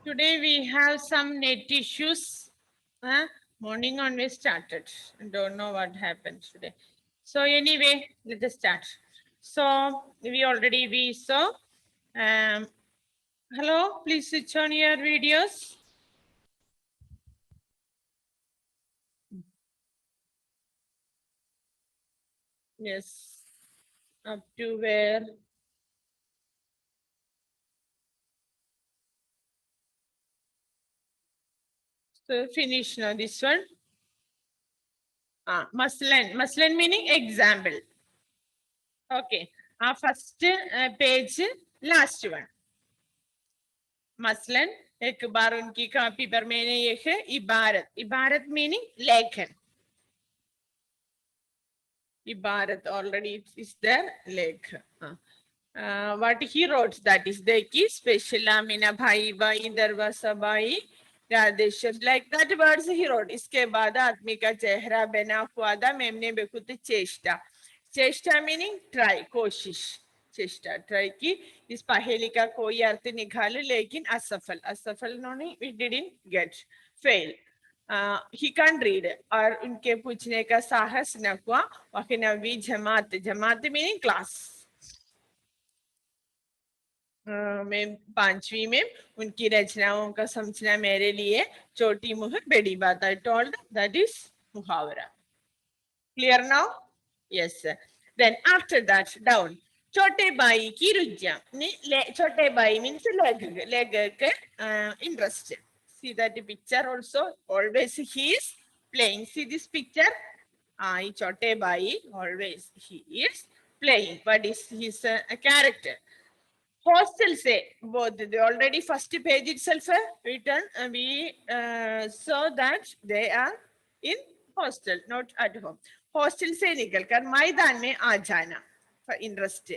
Today we have some net issues. Morning on we started. Don't know what happened today. So anyway, let us start. So we saw. Um, Hello, please switch on your videos. Yes, up to where? So finish now this one. Maslan meaning example. Okay. Our first page, last one. मसलन एक बार उनकी copy पर मैंने ये है इबारत इबारत meaning लेखन इबारत already it is there लेख what he wrote that is देखी special आमिना भाई भाई दरवाजा भाई Radheshwar like that words he wrote इसके बाद आदमी का चेहरा बना हुआ था मैंने बेखुद चेष्टा चेष्टा मीनिंग ट्राई कोशिश चेष्टा ट्राई की इस पहेली का कोई अर्थ निकालो लेकिन असफल असफल उन्होंने we didn't get fail he can read और उनके पूछने का साहस न हुआ वही जमात जमात मीनिंग क्लास में पांचवी में उनकी रचनाओं का समझना मेरे लिए छोटी मुहर बड़ी बात आई टोल्ड दैट इज मुहावरा clear now yes then after that down छोटे भाई की रुचियां छोटे भाई मीन्स लेखक लेखक interest see that the picture also always he is playing see this picture chote bhai always he is playing what is his character hostel say both the already first page itself written we saw that they are in hostel not at home hostel से निकलकर मैदान में आ जाना for interest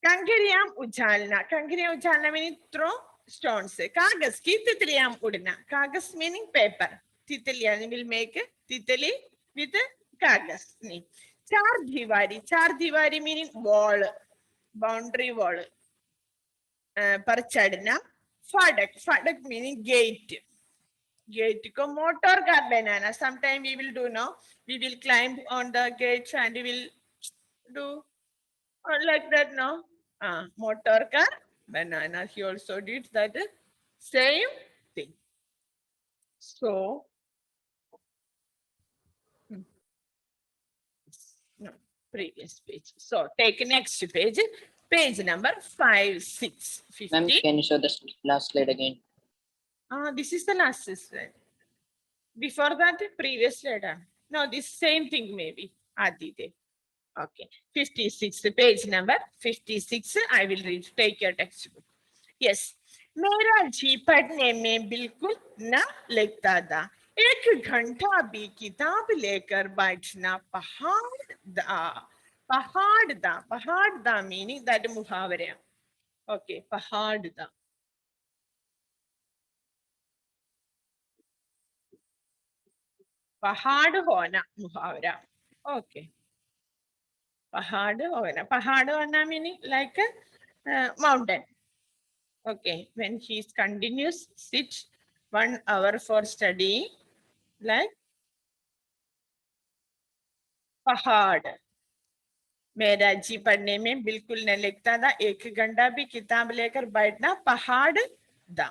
कंकरियां उछालना कंकरियां उछालना meaning throw stones कागज की तितलियां उड़ना कागज मीनिंग पेपर तितलियां will make तितली with कागज नहीं चार दीवारी मीनिंग वॉल बाउंड्री वॉल पर चढ़ना फाटक फाटक मीनिंग गेट गेट को motor car banana sometime we will do now we will climb on the gates and we will do like that now motor car banana he also did that same thing so no previous page so take next page page number 5 6 Ma'am, 50 can you show the last slide again? this is the last slide before that previous slide no this same thing maybe Adite okay 56 page number 56 I will read take your textbook yes मेरा जी पढ़ने में बिल्कुल न लगता था एक घंटा भी किताब लेकर बैठना पहाड़ दा मीनिंग दैट मुहावरे ओके पहाड़ दा पहाड़ होना मुहावरा ओके पहाड़ होना meaning like mountain okay when he is continuous sit 1 hour for studying like पहाड़ मेरा जी पढ़ने में बिल्कुल नहीं लगता था एक घंटा भी किताब लेकर बैठना पहाड़ दा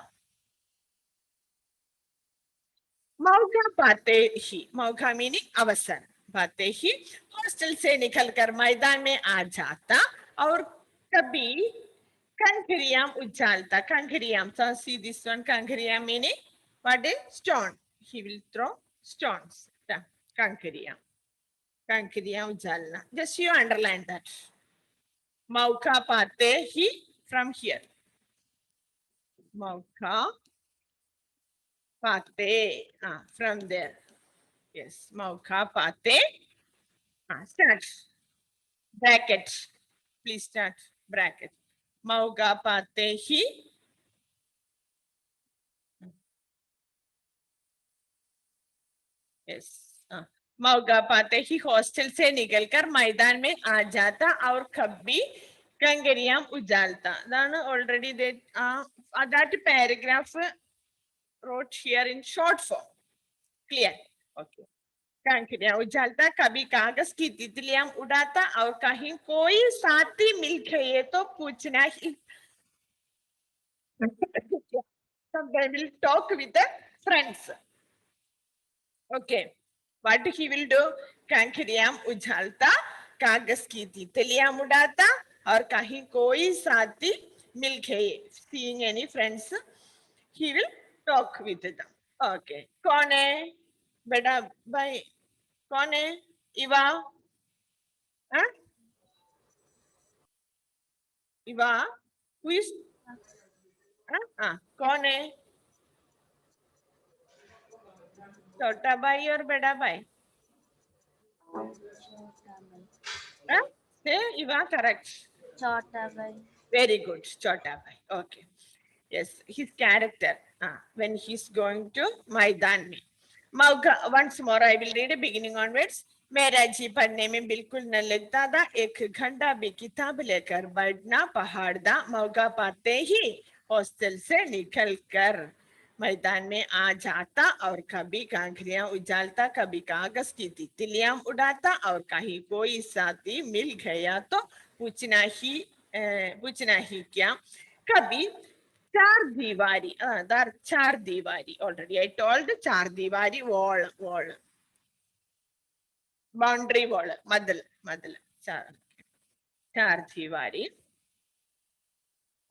मौका पाते ही मौका मीनिंग अवसर पाते ही हॉस्टल से निकलकर मैदान में आ जाता और कभी कंकरियां उछालता कंकरियां so see this one कंकरियां meaning what is stone he will throw stones कंकरियां कंकरियां उछालना just you underline that मौका पाते ही from here मौका पाते from there yes मौका पाते start bracket please start bracket मौका पाते ही yes मौका पाते ही हॉस्टल से निकलकर मैदान में आ जाता और कभी Kankariam Ujalta. Then already that paragraph wrote here in short form. Clear? Okay. कांकरियां उजालता कभी कागज की तितलियां उड़ाता और कहीं कोई साथी मिल गए तो पूछना ही so they will talk with the friends. Okay, what he will do? कांकरियां उजालता कागज की तितलियां उड़ाता और कहीं कोई साथी मिल गए. Seeing any friends, he will talk with them. Okay, कौन है बेटा भाई? कौन है? इवा? हाँ? इवा? Who is? हाँ, कौन है? छोटा भाई और बड़ा भाई? हाँ? Say Iva, correct. Chota bhai. Very good, Chota bhai. Okay. Yes, his character. When he's going to Maidan में. Once more I will read the beginning onwards. मेरा जी पढ़ने में बिल्कुल न लगता था. एक घंटा भी किताब लेकर बैठना पहाड़ था. मौका पाते ही हॉस्टल से निकल कर मैदान में आ जाता और कभी कांकरियां उजालता, कभी कागज की तितलियां उड़ाता और कहीं कोई साथी मिल गया तो पूछना ही क्या. कभी चार दीवारी, चार दीवारी, ऑलरेडी आई टोल्ड, चार दीवारी वॉल, बाउंड्री वॉल, मदल, चार दीवारी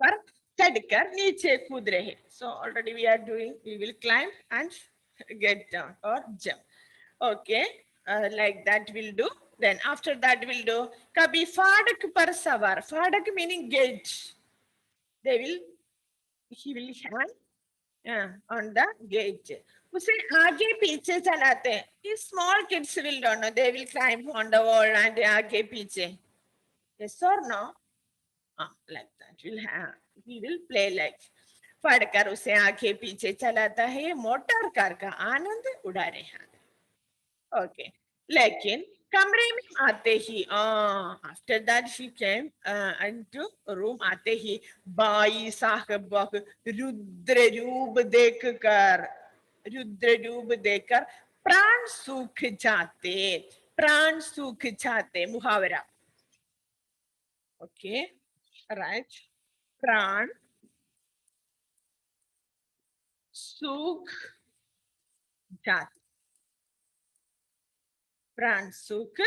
पर चढ़कर नीचे कूद रहे. So already we are doing, we will climb and get down or jump. Okay, like that will do. Then after that will do kabhi फाटक पर सवार. फाटक meaning gate. He will hang on the gate. उसे आगे पीछे चलाते हैं. These small kids will don't know. They will climb on the wall and आगे पीछे. Yes or no? Like that will have. We will play like. पढ़कर उसे आगे पीछे चलाता है. मोटर कार का आनंद उड़ा रहे हैं. Okay, लेकिन कमरे में आते ही after that she came into room. आते ही बाई साहब रुद्र रूप देखकर प्राण सूख जाते. मुहावरा. Okay, right. प्राण सूख जाते. प्राण सूख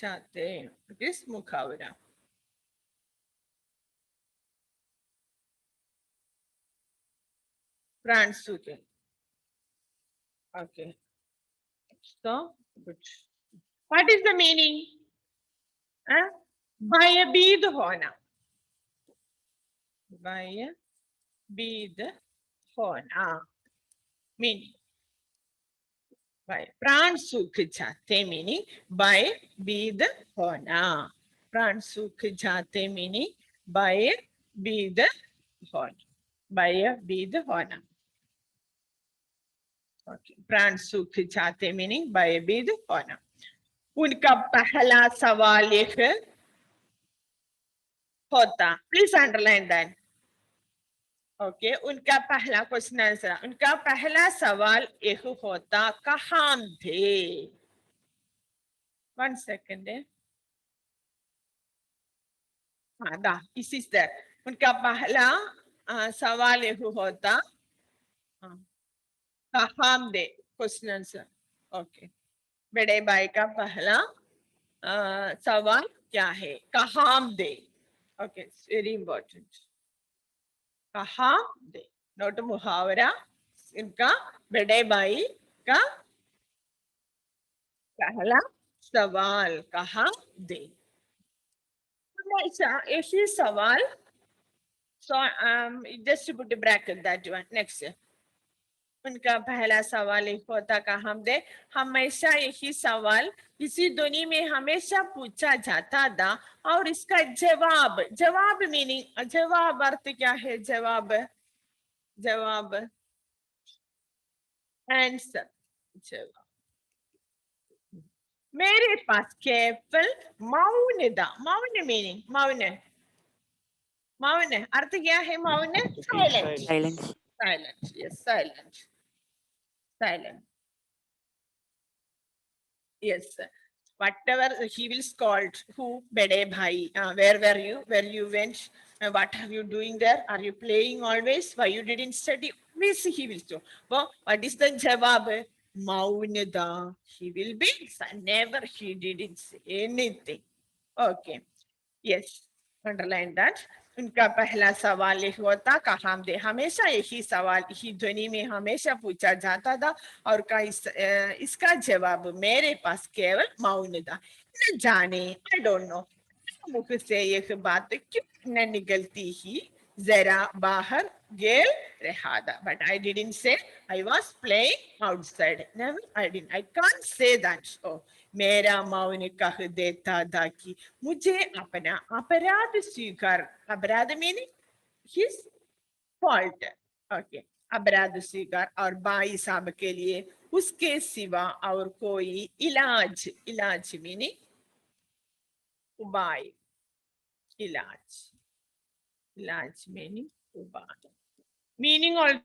जाते. It is मुहावरा. प्राण सूख. Okay. So good. What is the meaning? भयभीत होना. भयभीत होना. Meaning. प्राण सूख जाते meaning भयभीत होना. प्राण सूख जाते meaning भयभीत होना. प्राण सूख जाते meaning भयभीत होना. उनका पहला सवाल एक होता. Please underline that. Okay, उनका पहला क्वेश्चन आंसर. उनका पहला सवाल एक होता, कहाँ थे? 1 second. This is there. उनका पहला सवाल एक होता, कहाँ थे? Question answer. ओके, बड़े भाई का पहला सवाल क्या है? कहाँ थे? Okay, very important. कहाँ दे, नोट मुहावरा. इनका बड़े भाई का पहला सवाल कहाँ दे. ऐसी सवाल. So just put a bracket that one. Next. उनका पहला सवाल एक होता, कहाँ दे. हमेशा यही सवाल इसी दुनिया में हमेशा पूछा जाता था. और इसका जवाब मीनिंग, जवाब अर्थ क्या है? जवाब आंसर. जवाब. मेरे पास केवल मौन था. मौन मीनिंग, मौन मौन अर्थ क्या है मौन? Silent. Silence. Silent. Yes, silent. Silent. Yes. Whatever he will scold. Who? Bede bhai. Where were you? Where you went? What are you doing there? Are you playing always? Why you didn't study? Always he will do. Well, what is the jawab? Maunada. He will be. Never he didn't say anything. Okay. Yes. Underline that. उनका पहला सवाल ये हुआ था कहाँ दे हमेशा यही सवाल ही ध्वनि में हमेशा पूछा जाता था और का इसका जवाब मेरे पास केवल मौन था न जाने आई डोंट नो मुख से यह बात क्यों न निकलती ही जरा बाहर गेल रहा था but I didn't say I was playing outside never I can't say that so मेरा मौन कह देता था कि मुझे अपना अपराध स्वीकार अपराध मीनिंग हिज फॉल्ट ओके अपराध स्वीकार और भाई साहब के लिए उसके सिवा और कोई इलाज इलाज मीनिंग उपाय इलाज इलाज मीनिंग उपाय मीनिंग और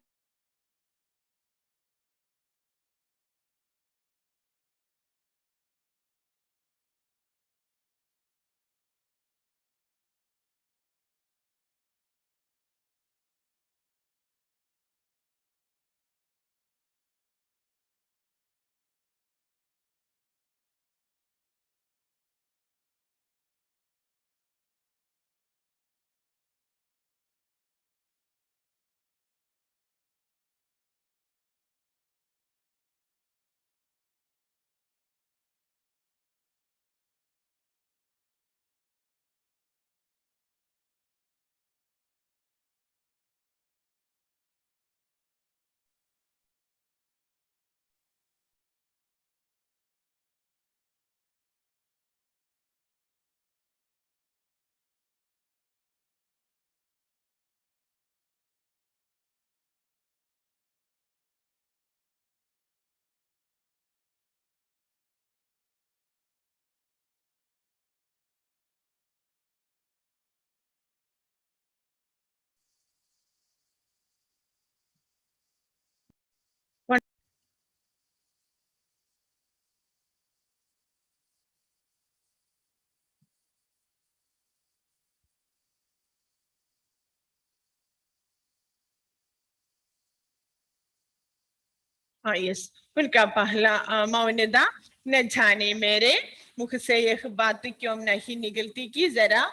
हाँ यस उनका पहला मौन था न जाने मेरे मुख से यह बात क्यों नहीं निकलती कि जरा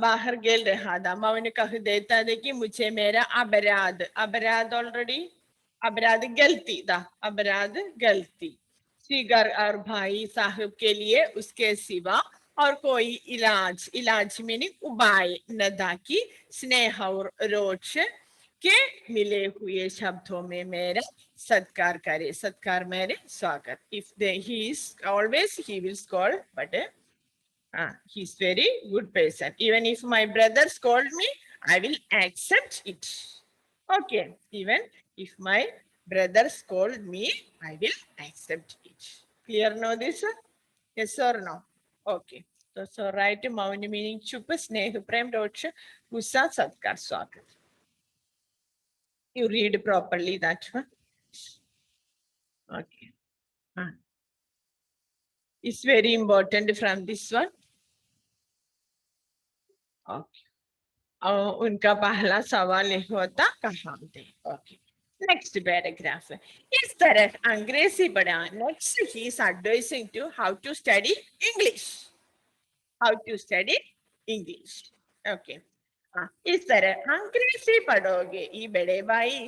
बाहर गेल रहा था मौन कह देता था कि मुझे मेरा अपराध अपराध ऑलरेडी अपराध गलती था अपराध गलती श्रीगर और भाई साहब के लिए उसके सिवा और कोई इलाज इलाज मीनिंग उपाय न था कि स्नेह और रोष के मिले हुए शब्दों में मेरा सत्कार करे सत्कार मेरे स्वागत if they he is always he will scold but he's very good person even if my brother scold me I will accept it okay even if my brother scold me I will accept it clear now this yes or no okay so write मौन meaning चुप स्नेह प्रेम रोक्ष गुस्सा सत्कार स्वागत you read properly that one okay it's very important from this one okay उनका पहला सवाल ये होता कहाँ थे okay next paragraph इस तरह अंग्रेजी पढ़ा next he is advising to how to study English how to study English okay इस तरह अंग्रेजी पढ़ोगे ये बड़े भाई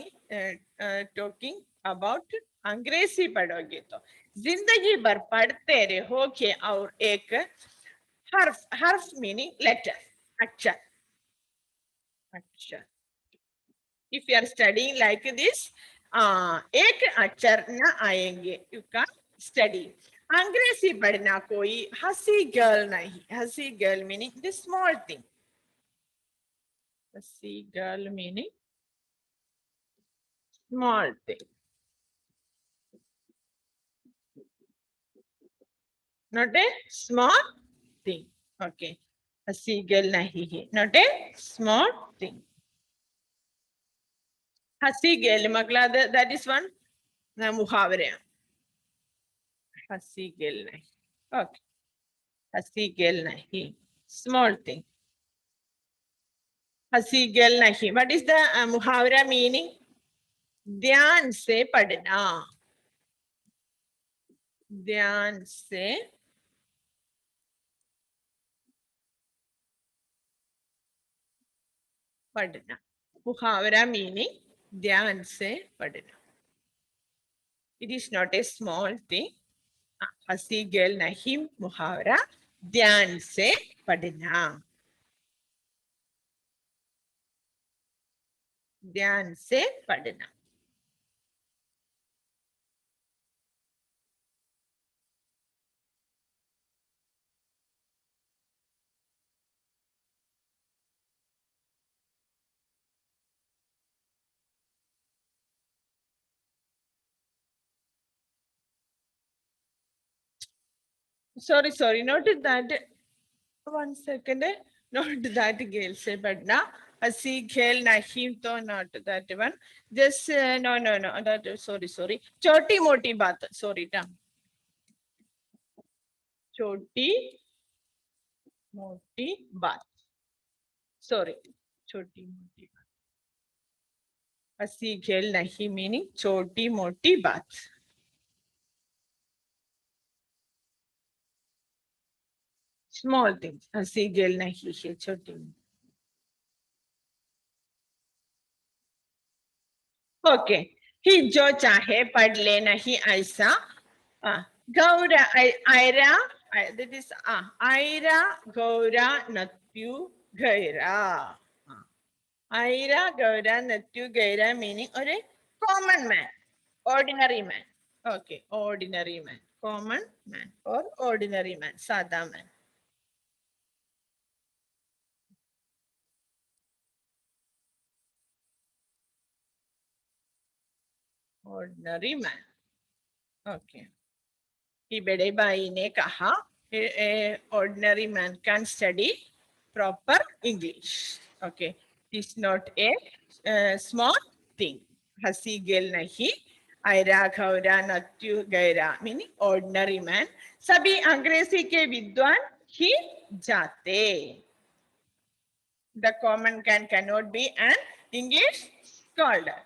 टॉकिंग अबाउट अंग्रेजी पढ़ोगे तो जिंदगी भर पढ़ते रहोगे और एक हर्फ हर्फ मीनिंग लेटर अक्षर अक्षर if you are studying like this एक अक्षर न आएंगे you can study अंग्रेजी पढ़ना कोई हंसी गर्ल नहीं हंसी girl meaning the small thing हंसी girl meaning small thing not a small thing okay हसीगल नहीं है, not a small thing. हसीगल मकला, that is one मुहावरे. हसीगल नहीं. Okay. हसीगल नहीं, small thing. हसीगल नहीं. What is the मुहावरा meaning? ध्यान से पढ़ना. ध्यान से पढ़ना. मुहावरा meaning ध्यान से पढ़ना. It is not a small thing. हसीगल नहीं मुहावरा ध्यान से पढ़ना. ध्यान से पढ़ना. Sorry, not that. One second. Not that girl से पढ़ना. हसी खेल नहीं तो not that one. Just no. That sorry. छोटी मोटी बात. Sorry ना. छोटी मोटी बात. Sorry. छोटी मोटी बात. हसी खेल नहीं meaning छोटी मोटी बात. Small things. हसी खेल नहीं है छोटी. Okay. ही जो चाहे पढ़ ले नहीं ऐसा. Gaura, Aira, that is Aira, Gaura, Natyu, Gaira. Aira, Gaura, Natyu, Gaira meaning or a common man, ordinary man. Okay, ordinary man, common man or ordinary man, Sada man. Ordinary man. Okay. कि बड़े भाई ने कहा ordinary man can study proper English. Okay, it's not a small thing. हसी गेल नहीं. आयरा घौरा नत्यु गैरा meaning ordinary man. सभी अंग्रेजी के विद्वान ही जाते. The common cannot be an English scholar.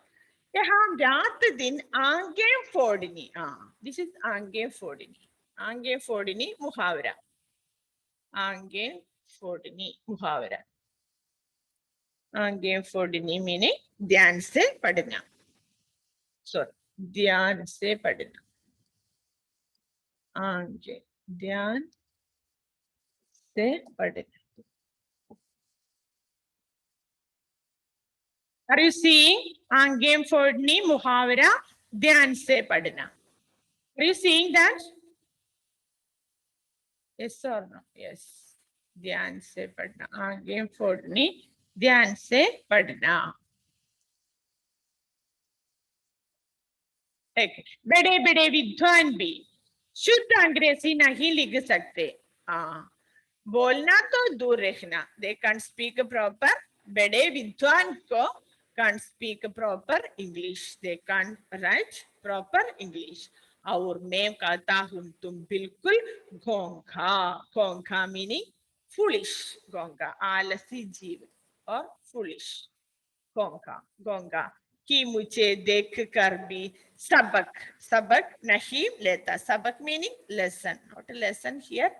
यहाँ रात दिन आंगे फोड़नी. This is आंगे फोड़नी. आंगे फोड़नी मुहावरा. आंगे फोड़नी मुहावरा. आंगे फोड़नी meaning ध्यान से पढ़ना. Sorry, ध्यान से पढ़ना. आंगे ध्यान से पढ़ना. Are you seeing आंगे फोड़नी मुहावरा ध्यान से पढ़ना? Are you seeing that? Yes or no? Yes. ध्यान से पढ़ना. आगे फोड़नी ध्यान से पढ़ना. बड़े बड़े विद्वान भी शुद्ध अंग्रेजी नहीं लिख सकते. बोलना तो दूर रखना. They can't speak proper. बड़े विद्वान को can't speak proper English. They can't write proper English. और मैं कहता हूं तुम बिल्कुल घोंघा. घोंघा meaning foolish. घोंघा आलसी जीव और foolish. घोंघा घोंघा कि मुझे देखकर भी सबक नहीं लेता. सबक meaning lesson, not a lesson here.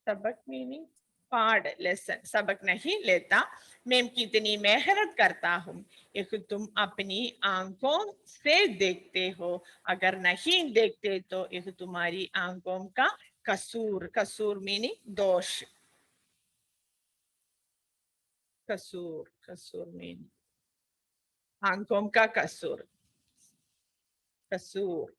सबक meaning पाठ, lesson. सबक नहीं लेता. मैं कितनी मेहनत करता हूँ. एक तुम अपनी आंखों से देखते हो. अगर नहीं देखते तो एक तुम्हारी आंखों का कसूर. कसूर meaning दोष. कसूर meaning आंखों का कसूर. कसूर.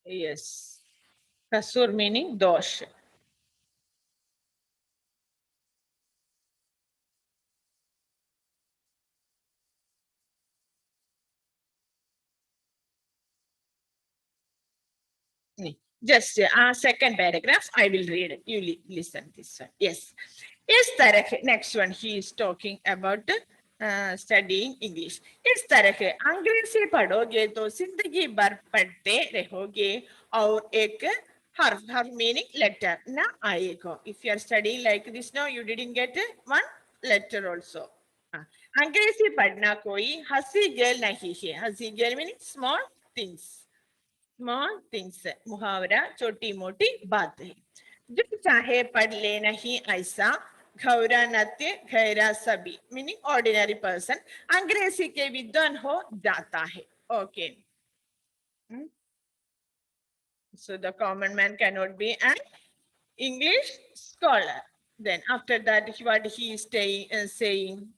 Yes. Kasur meaning dosh. Just second paragraph, I will read it. You listen this one. Yes. इस तरह next one he is talking about studying English. इस तरह अंग्रेजी पढ़ोगे तो जिंदगी भर पढ़ते रहोगे और एक हर meaning letter ना आएगा. If you are studying like this now, you didn't get one letter also. अंग्रेजी पढ़ना कोई हंसी गेल नहीं है. हंसी गेल meaning small things. Small things है. मुहावरा छोटी मोटी बात है. जो चाहे पढ़ ले नहीं ऐसा घौरा नत्य घैरा सभी मीनिंग ऑर्डिनरी पर्सन अंग्रेजी के विद्वान हो जाता है. Okay. So the common man cannot be an English scholar. Then after that what he is saying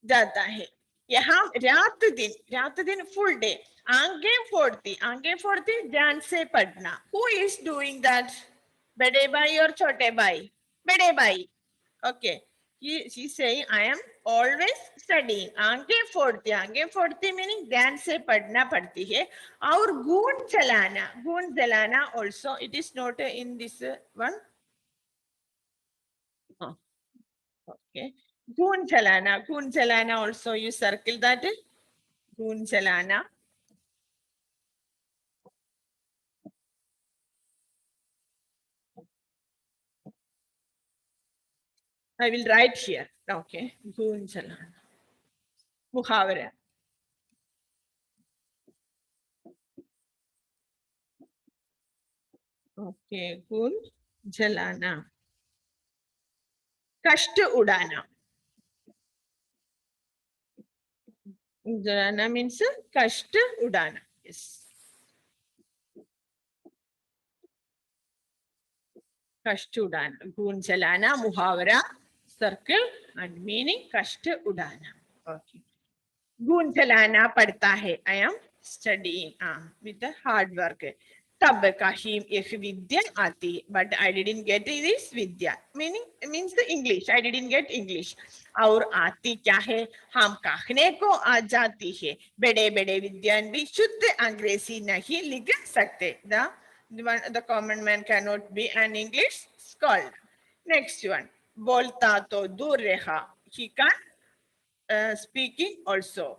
जाता है. यहाँ रात दिन फुल डे आगे फोड़ती ध्यान से पढ़ना. Who is doing that? बड़े भाई और छोटे भाई? बड़े भाई. Okay. she saying I am always studying. आगे फोड़ती मीनिंग ध्यान से पढ़ना पड़ती है. और गुण चलाना also it is not in this one. Okay. गुण चलाना also you circle that. गुण चलाना. I will write here. Okay. गुण चलाना. मुहावरा. Okay. गुण चलाना. कष्ट उड़ाना. उड़ाना means कष्ट उड़ाना. Yes. कष्ट उड़ाना. गुण चलाना मुहावरा circle and meaning कष्ट उड़ाना. Okay. गुण चलाना पड़ता है. I am studying with the hard work. तब कहीं एक विद्या आती, but I didn't get this Vidya means the English. I didn't get English. और आती क्या है? हम कहने को आ जाती है. बड़े विद्वान भी शुद्ध अंग्रेजी नहीं लिख सकते. The common man cannot be an English scholar. Next one. बोलता तो दूर रहा. He can speaking also.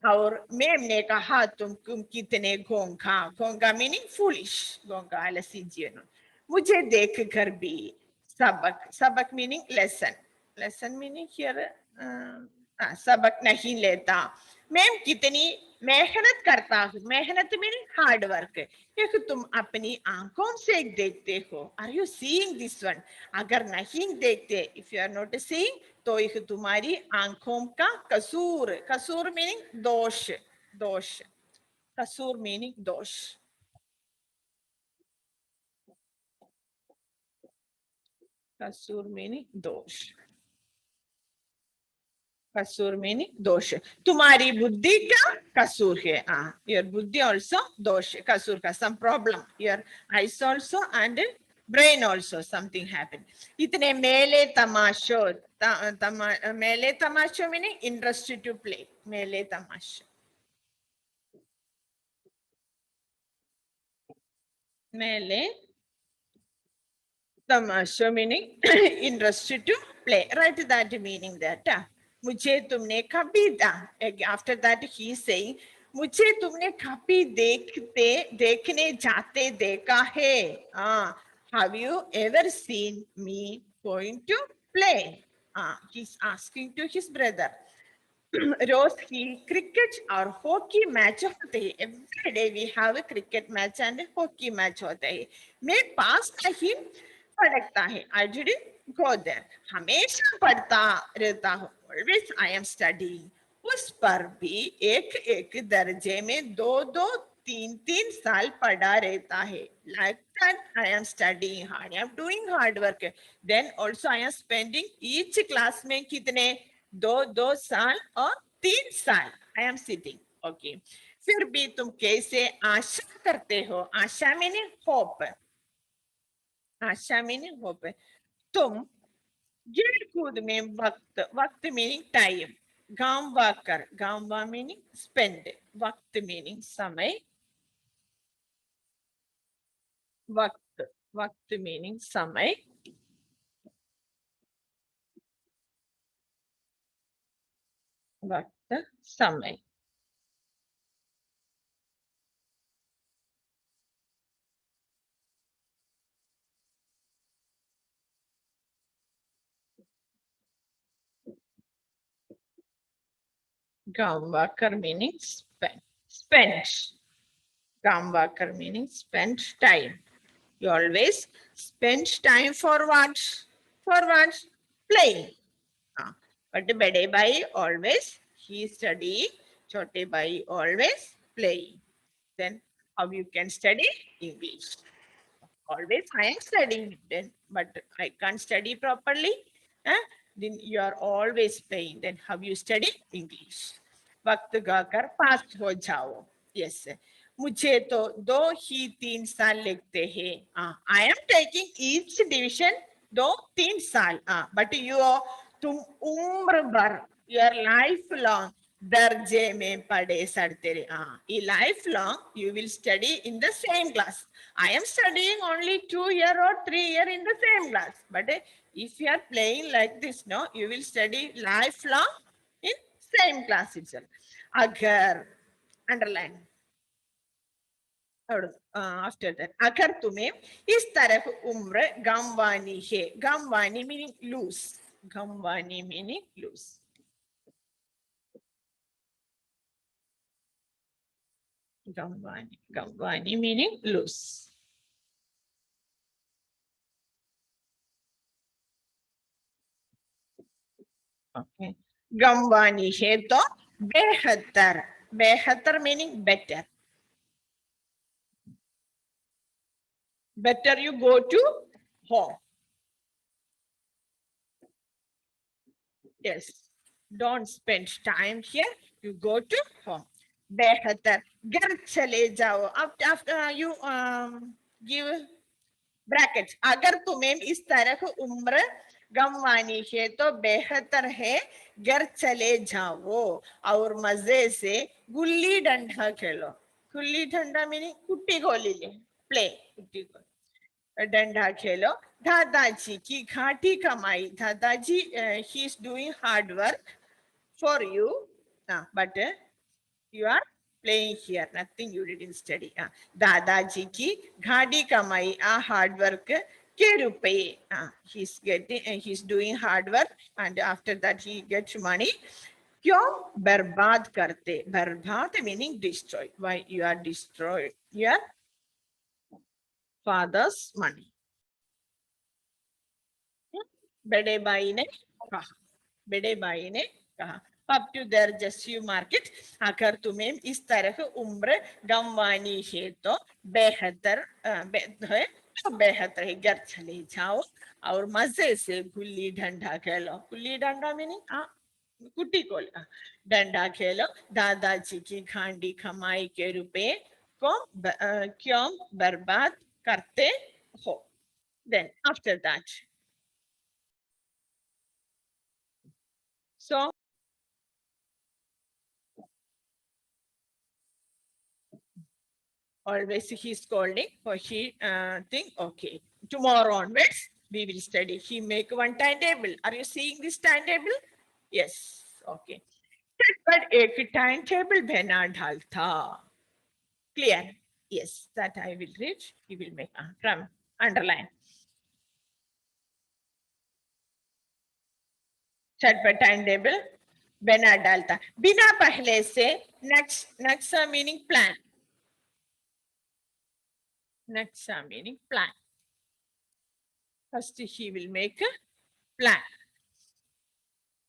और मैम ने कहा तुम कितने घोंघा मीनिंग फूलिश. घोंघा आलसी जीवन. मुझे देख कर भी सबक मीनिंग लेसन मीनिंग हियर सबक नहीं लेता. मैम कितनी मेहनत करता हूँ. मेहनत मीनिंग हार्ड वर्क. एक तुम अपनी आंखों से देखते हो. Are you seeing this one? अगर नहीं देखते, if you are not seeing, तो एक तुम्हारी आंखों का कसूर मीनिंग दोष. कसूर मीनिंग दोष. कसूर मीनिंग दोष. कसूर मीनिंग दोष. तुम्हारी बुद्धि का कसूर है. योर बुद्धि ऑल्सो दोष. कसूर का some problem. Your eyes also and brain also something happened. इतने मेले तमाशो meaning interest to play. मेले तमाशो. मेले तमाशो meaning interest to play. Write that meaning that. मुझे तुमने कभी after that he is saying मुझे तुमने कभी देखने जाते देखा है. Have you ever seen me going to play? He's asking to his brother. रोज की क्रिकेट और हॉकी मैच होते हैं. Every day we have a cricket match and hockey match होते हैं. मैं पास नहीं पढ़ता है. I didn't go there. हमेशा पढ़ता रहता हूँ. Always I am studying. उस पर भी एक दर्जे में दो तीन साल पढ़ा रहता है. Like that I am studying hard. I am doing hard work. Then also I am spending each class में कितने दो साल और 3 साल. I am sitting. ओके. फिर भी तुम कैसे आशा करते हो? आशा मीनिंग होप. आशा मीनिंग होप. तुम खेल कूद में वक्त मीनिंग टाइम. गांव मीनिंग स्पेंड. वक्त मीनिंग समय. वक्त, वक्त meaning समय, वक्त समय. Gamvakar meaning spent. Spent. Gamvakar meaning spent time. You always spend time for what? For what? Playing. But Bade Bhai always he studying. Chote Bhai always playing. Then how you can study English? Always I am studying then, but I can't study properly. Huh? Then you are always playing. Then how you study English? वक्त गाकर पास हो जाओ. Yes. मुझे तो 2 ही 3 साल लगते हैं. I am taking each division 2-3 साल. But you तुम उम्र भर your life long दर्जे में पढ़े सड़ते रहे. Life long you will study in the same class. I am studying only 2 year or 3 year in the same class. But if you are playing like this, no, you will study lifelong in same class itself. Agar, underline. After that, agar तुम्हें इस तरह उम्र गंवानी है. गंवानी meaning lose. गंवानी meaning lose. गंवानी, गंवानी meaning lose. Okay. गंवानी है तो बेहतर. बेहतर meaning better. Better you go to home. Yes. Don't spend time here. You go to home. बेहतर. घर चले जाओ. After you give brackets. अगर तुम्हें इस तरह उम्र गंवानी है तो बेहतर है घर चले जाओ और मजे से गुल्ली डंडा खेलो. गुल्ली डंडा मीनिंग कुट्टी गोली ले. प्ले कुट्टी गोली. डंडा खेलो. दादाजी की घाटी कमाई. दादाजी he is doing hard work for you, but you are playing here. Nothing you didn't study. दादाजी की घाटी कमाई. Hard work के रुपए. He's getting, he's doing hard work, and after that he gets money. क्यों बर्बाद करते. बर्बाद meaning destroy. Why you are destroyed your father's money. बड़े भाई ने कहा. बड़े भाई ने कहा. Up to there just you mark it. अगर तुम्हें इस तरह उम्र गंवानी है तो बेहतर है तो बेहतर है घर चले जाओ और मजे से गुल्ली डंडा खेलो. गुल्ली डंडा मीनिंग कुट्टी कोल. डंडा खेलो. दादाजी की घाटी कमाई के रुपए को क्यों बर्बाद करते हो. Then after that, so always he's scolding for she think okay. Tomorrow onwards we will study. He make one timetable. Are you seeing this timetable? Yes. Okay. But एक timetable बना डालता. Clear? Yes. That I will read. He will make from underline. झटपट timetable बना डालता. बिना पहले से next meaning plan. Next meaning plan. First he will make a plan.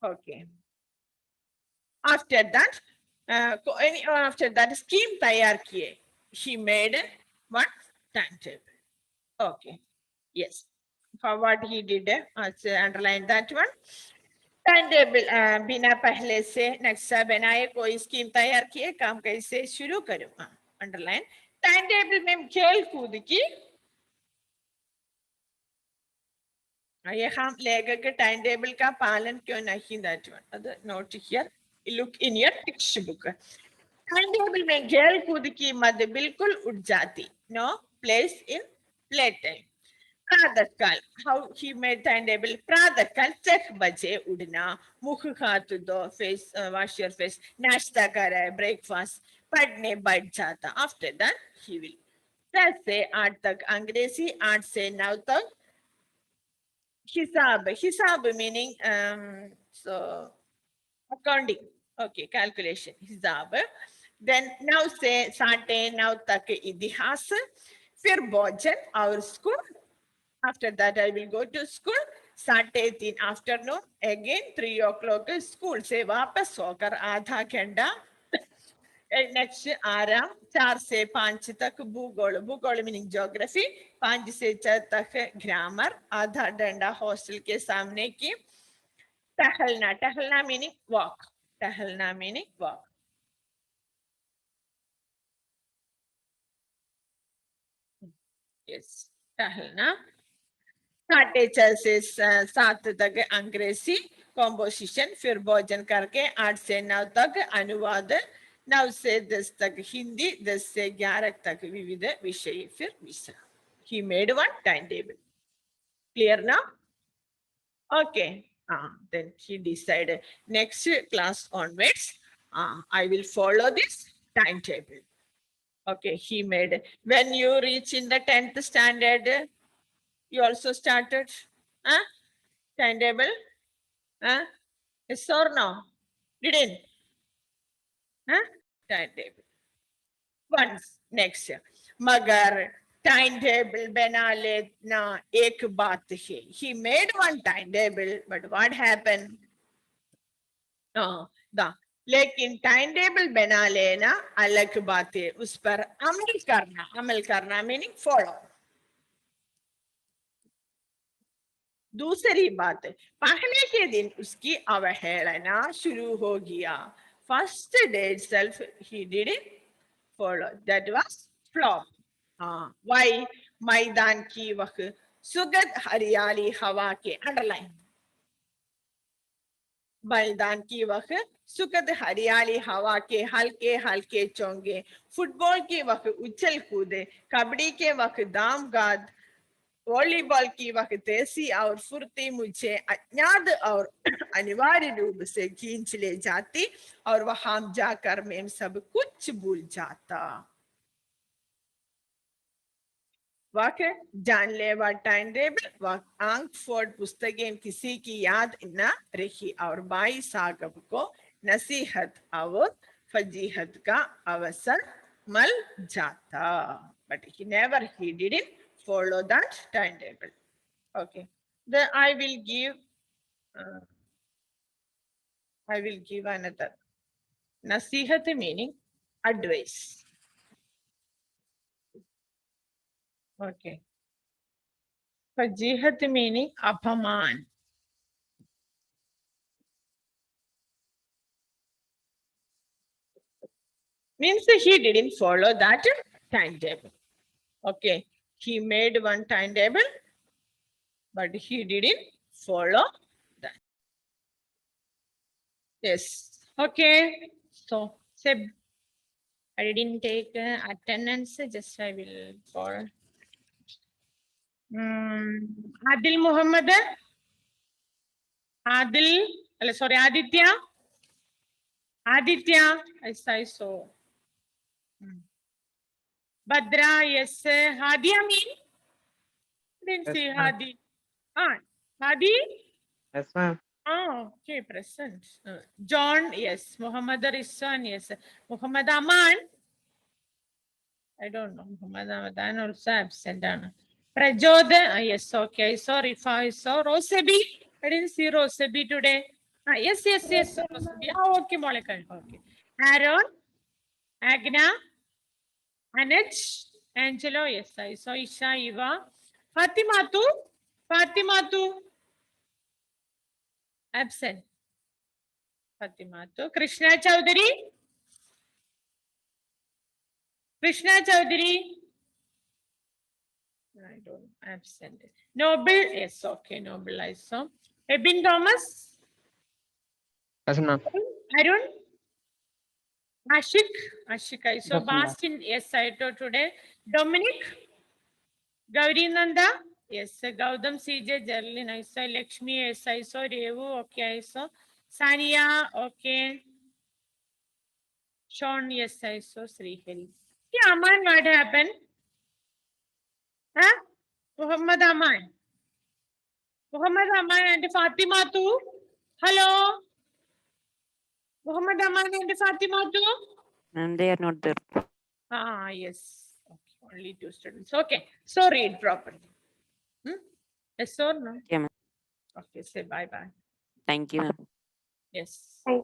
Okay. After that, after that scheme तैयार किए. He made one timetable. Okay. Yes. For what he did, underline that one. Timetable बिना पहले से नक्शा बनाए कोई scheme तैयार किए काम कैसे शुरू करूँ. Underline. Timetable में खेल कूद की. ये हम लेकर के timetable का पालन क्यों नहीं. That one. Other note here. Look in your textbook. Timetable में खेल कूद की मद बिल्कुल उठ जाती. No place in playtime. Pradakal, how he made timetable. Pradakal, 6 baje udna, mukh khat do, face, wash your face, nashta kara, breakfast, padne baith jata. After that, he will. 10 se 8 tak अंग्रेजी, 8 से 9 तक Hisab meaning so accounting. Okay, calculation. Hisab. Then now say Sate now tak idihas. Fir Bojan, our school. After that, I will go to school. Sate in afternoon. Again, 3 o'clock school. Say wapas sokar आधा घंटा. Next आराम 4 से 5 तक भूगोल भूगोल meaning geography 5 से 6 तक grammar आधा डंडा हॉस्टल के सामने की टहलना टहलना मीनिंग वॉक टहलना मीनिंग वॉक यस टहलना 6:30 से 7 तक अंग्रेजी कॉम्पोजिशन फिर भोजन करके 8 से 9 तक अनुवाद 9 से 10 तक हिंदी 10 से 11 तक विविध विषय फिर विश्राम. He made one timetable. Clear now? Okay. Then he decided next class onwards, I will follow this timetable. Okay, he made. When you reach in the 10th standard, you also started timetable? Yes or no? Didn't? Timetable. Once next year. Magar timetable bana letna ek baat hai. He made one timetable, but what happened? लेकिन time table बना लेना अलग बात है उस पर अमल करना meaning follow. दूसरी बात पहले के दिन उसकी अवहेलना शुरू हो गया. First day itself he didn't follow. That was flop. Why? मैदान की वक्त सुगंध हरियाली हवा के अंडरलाइन. मैदान की वक्त सुखद हरियाली हवा के हल्के हल्के चोंगे. फुटबॉल के वक्त उछल कूदे. कबड्डी के वक्त दाम गाद. वॉलीबॉल की वक्त तेजी और फुर्ती मुझे अज्ञात और अनिवार्य रूप से खींच ले जाती और वहां जाकर मैं सब कुछ भूल जाता. वाक्य जानलेवा टाइम टेबल आंख फोड़ पुस्तकें किसी की याद न रही और बाई साहब को नसीहत और फजीहत का अवसर मिल जाता. But he didn't follow that timetable. Okay, then I will give another nasihat meaning advice. Okay, फजीहत meaning अपमान. Means he didn't follow that timetable. Okay, he made one timetable, but he didn't follow that. Yes. Okay. So, Seb, I didn't take attendance. Just I will follow. Adil Muhammad. Sorry, Aditya. Aditya, I saw. Badra, yes. Hadi, I mean? Didn't see Hadi. Hadi? Yes, ma'am. Okay, present. John, yes. Muhammad Rissan, yes. Muhammad Aman. I don't know. Muhammad Amadan also absent. Prajod, yes, okay. I saw Rifa, I saw Rosebi. I didn't see Rosebi today. Yes. Rosebi. Okay, Molekal. Okay. Aaron, Agna, Anich, Angelo, yes, I saw Isha, Eva. Fatimatu. Absent. Fatimatu. Krishna Chaudhary. I don't absent. Noble, yes, okay, Noble, I saw. Ebin Thomas. Yes, ma'am. Arun. Ashik, I saw. Yes, ma'am. Bastin, yes, I told today. Dominic. Gauri Nanda? Yes. Gautam CJ, Jerlin, I saw Lakshmi, yes, I saw Revu, okay, I saw Sania, okay. Sean, yes, I saw Srihari. Yeah, Aman, what happened? Huh? Muhammad Aman. Muhammad Aman and Fatima too. Hello. Muhammad Aman and Fatima too. And they are not there. Ah, yes. Okay, only 2 students. Okay. So read properly. Hmm? Yes or no? Okay, ma'am. Okay, say bye bye. Thank you, ma'am. Yes.